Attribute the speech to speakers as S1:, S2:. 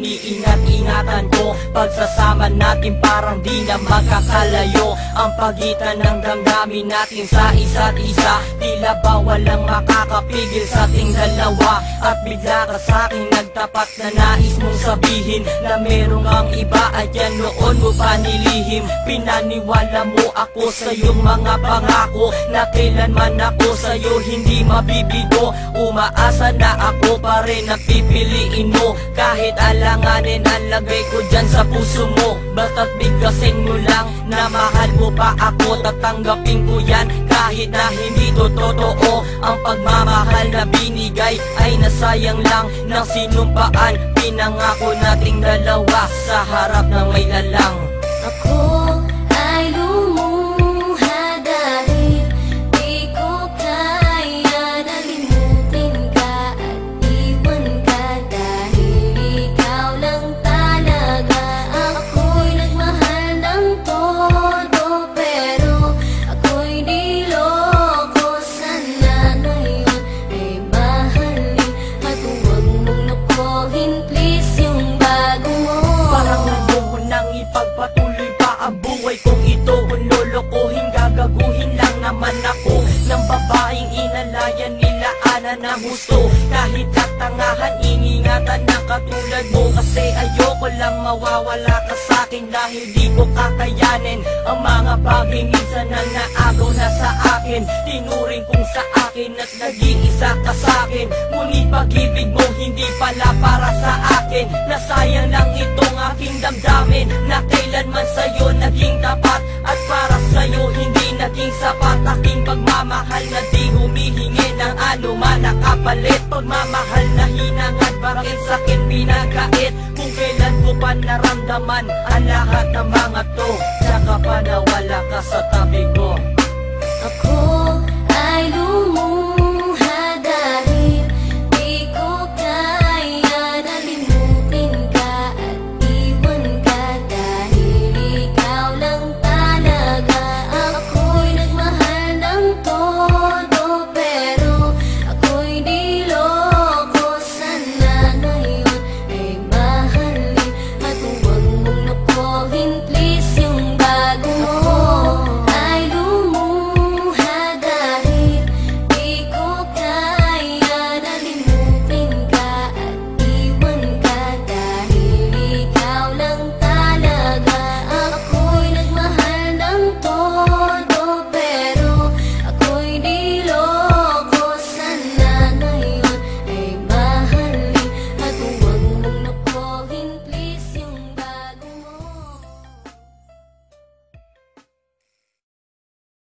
S1: iniingat-ingatan ko. Pagsasama natin parang di na magkakalayo. Ang pagitan ng damdamin natin sa isa't isa, tila ba walang makakapigil sa ating dalawa. At bigla ka sa'king nagtapat na nais mong sabihin na merong ang iba at yan noon mo pa nilihim. Pinaniwala mo ako sa iyong mga pangako na kailanman ako sa'yo hindi mabibigo. Umaasa na ako pa rin na pipiliin mo, kahit alanganin ang lagay ko dyan sa puso mo. Basta't bigkasin mo lang na mahal mo pa ako, tatanggapin ko yan kahit na hindi to totoo. Ang pagmamahal na binigay ay nasayang lang ng sinumpaan. Pinangako nating dalawa sa harap ng may lalang.
S2: Ako ay lumuha dahil di ko kaya nalimutin ka at iwan ka, dahil ikaw lang talaga. Ako'y nagmahal ng todo pero ako'y niloko. Sana ngayon ay mahalin at huwag mong lokohin please yung bago mo.
S1: Parang ayoko nang ipagpatuloy pa ang buhay kong ito. Kung lolokohin, gagaguhin lang naman ako ng babaeng inalayan nila ana ng gusto. Kahit katangahan, ingingatan na katulad mo, kasi ayoko lang mawawala ka sa'kin dahil di ko kakayanin ang mga bagay minsan na naagaw na sa akin. Tinuring kong sa akin at nag-iisa ka sa'kin, ngunit pag-ibig mo hindi pala para sa akin. Nasayang lang itong aking damdamin na kailanman sa'yo naging tapat, at para sa'yo hindi naging sapat. Aking pagmamahal na di humihingi ng anuman na kapalit. Pagmamahal na hinangad, bakit sa'kin pinagkait? Kung kailan ko pa naramdaman ang lahat ng mga to, tsaka pa nawala ka sa tabi ko.